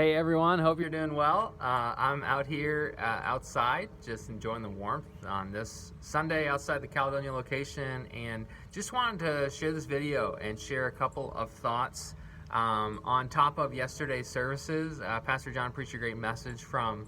Hey everyone, hope you're doing well. I'm out here outside, just enjoying the warmth on this Sunday outside the Caledonia location, and just wanted to share this video and share a couple of thoughts on top of yesterday's services. Pastor John preached a great message from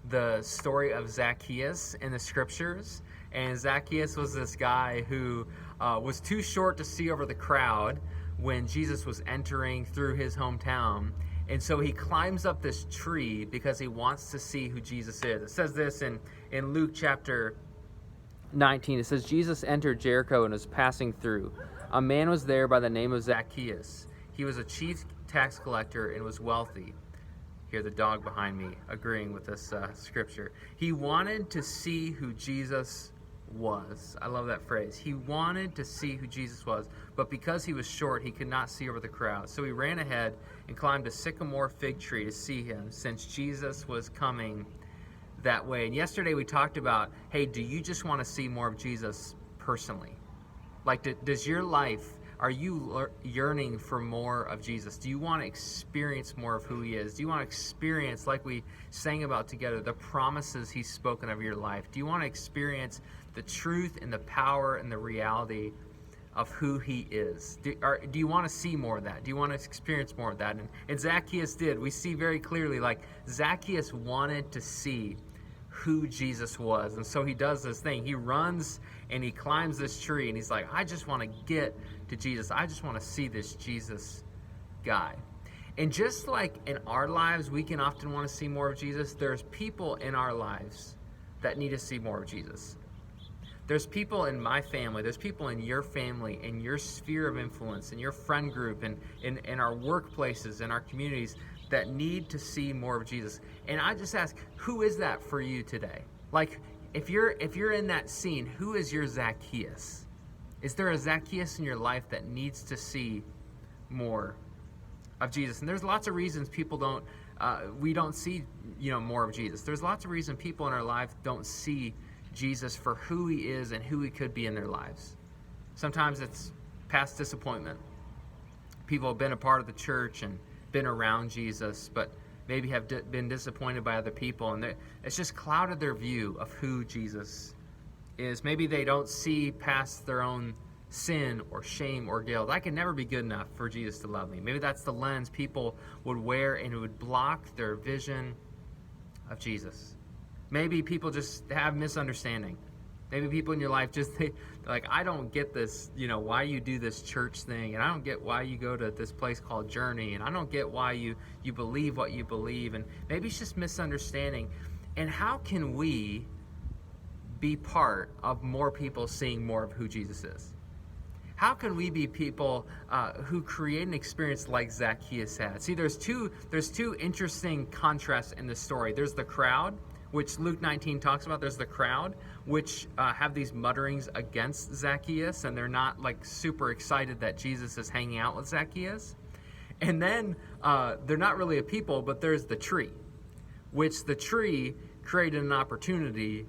the story of Zacchaeus in the scriptures, and Zacchaeus was this guy who was too short to see over the crowd when Jesus was entering through his hometown. And so he climbs up this tree because he wants to see who Jesus is. It says this in Luke chapter 19. It says, Jesus entered Jericho and was passing through. A man was there by the name of Zacchaeus. He was a chief tax collector and was wealthy. Hear the dog behind me agreeing with this scripture. He wanted to see who Jesus was. I love that phrase. He wanted to see who Jesus was, but because he was short, he could not see over the crowd. So he ran ahead and climbed a sycamore-fig tree to see him, since Jesus was coming that way. And yesterday we talked about, hey, do you just want to see more of Jesus personally? Like, does your life, are you yearning for more of Jesus? Do you want to experience more of who he is? Do you want to experience, like we sang about together, the promises he's spoken of your life? Do you want to experience the truth and the power and the reality of who he is? Do you want to see more of that? Do you want to experience more of that? And Zacchaeus did. We see very clearly, like, Zacchaeus wanted to see who Jesus was. And so he does this thing. He runs and he climbs this tree and he's like, I just want to get to Jesus. I just want to see this Jesus guy. And just like in our lives, we can often want to see more of Jesus. There's people in our lives that need to see more of Jesus. There's people in my family, there's people in your family, in your sphere of influence, in your friend group, and in our workplaces, in our communities that need to see more of Jesus. And I just ask, who is that for you today? Like, if you're in that scene, who is your Zacchaeus? Is there a Zacchaeus in your life that needs to see more of Jesus? And there's lots of reasons people we don't see, more of Jesus. There's lots of reasons people in our life don't see Jesus for who he is and who he could be in their lives. Sometimes it's past disappointment. People have been a part of the church and been around Jesus, but maybe have been disappointed by other people, and it's just clouded their view of who Jesus is. Maybe they don't see past their own sin or shame or guilt. I can never be good enough for Jesus to love me. Maybe that's the lens people would wear, and it would block their vision of Jesus. Maybe people just have misunderstanding. Maybe people in your life they're like, I don't get this, why you do this church thing, and I don't get why you go to this place called Journey, and I don't get why you believe what you believe, and maybe it's just misunderstanding. And how can we be part of more people seeing more of who Jesus is? How can we be people who create an experience like Zacchaeus had? See, there's two interesting contrasts in the story. There's the crowd, which Luke 19 talks about. There's the crowd, which have these mutterings against Zacchaeus, and they're not like super excited that Jesus is hanging out with Zacchaeus. And then they're not really a people, but there's the tree, which the tree created an opportunity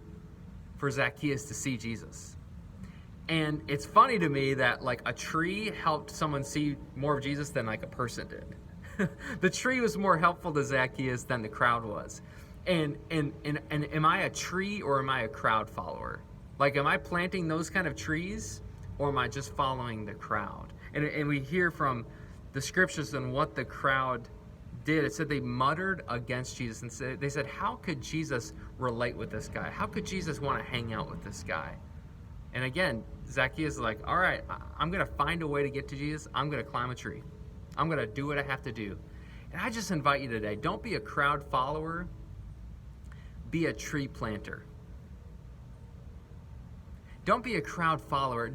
for Zacchaeus to see Jesus. And it's funny to me that like a tree helped someone see more of Jesus than like a person did. The tree was more helpful to Zacchaeus than the crowd was. And am I a tree or am I a crowd follower? Like, am I planting those kind of trees or am I just following the crowd? And we hear from the scriptures and what the crowd did. It said they muttered against Jesus, and they said, how could Jesus relate with this guy? How could Jesus want to hang out with this guy? And again, Zacchaeus is like, all right, I'm going to find a way to get to Jesus. I'm going to climb a tree. I'm going to do what I have to do. And I just invite you today, don't be a crowd follower. Be a tree planter. Don't be a crowd follower.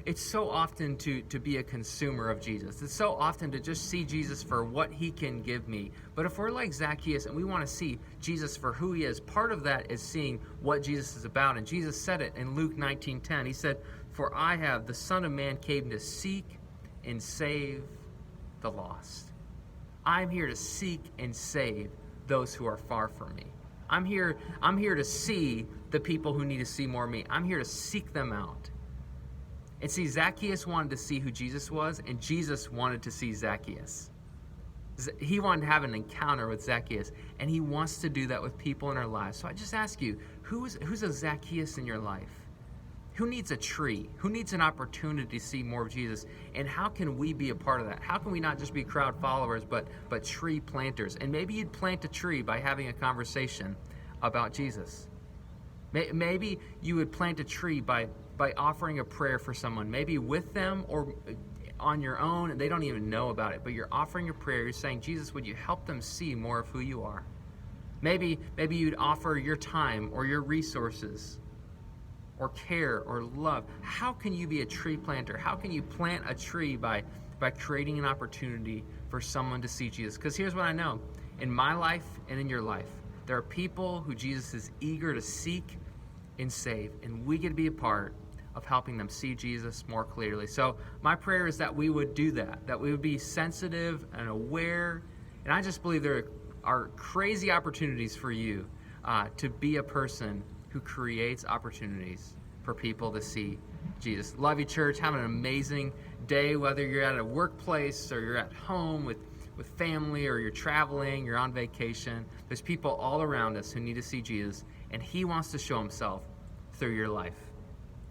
It's so often to be a consumer of Jesus. It's so often to just see Jesus for what he can give me. But if we're like Zacchaeus and we want to see Jesus for who he is, part of that is seeing what Jesus is about. And Jesus said it in Luke 19:10. He said, for the Son of Man came to seek and save the lost. I'm here to seek and save those who are far from me. I'm here to see the people who need to see more of me. I'm here to seek them out. And see, Zacchaeus wanted to see who Jesus was, and Jesus wanted to see Zacchaeus. He wanted to have an encounter with Zacchaeus, and he wants to do that with people in our lives. So I just ask you, who's a Zacchaeus in your life? Who needs a tree? Who needs an opportunity to see more of Jesus? And how can we be a part of that? How can we not just be crowd followers, but tree planters? And maybe you'd plant a tree by having a conversation about Jesus. Maybe you would plant a tree by offering a prayer for someone, maybe with them or on your own, and they don't even know about it, but you're offering a prayer. You're saying, Jesus, would you help them see more of who you are? Maybe you'd offer your time or your resources or care or love. How can you be a tree planter? How can you plant a tree by creating an opportunity for someone to see Jesus? Because here's what I know. In my life and in your life, there are people who Jesus is eager to seek and save, and we get to be a part of helping them see Jesus more clearly. So my prayer is that we would do that we would be sensitive and aware. And I just believe there are crazy opportunities for you to be a person who creates opportunities for people to see Jesus. Love you, church. Have an amazing day, whether you're at a workplace or you're at home with family, or you're traveling, you're on vacation. There's people all around us who need to see Jesus, and he wants to show himself through your life.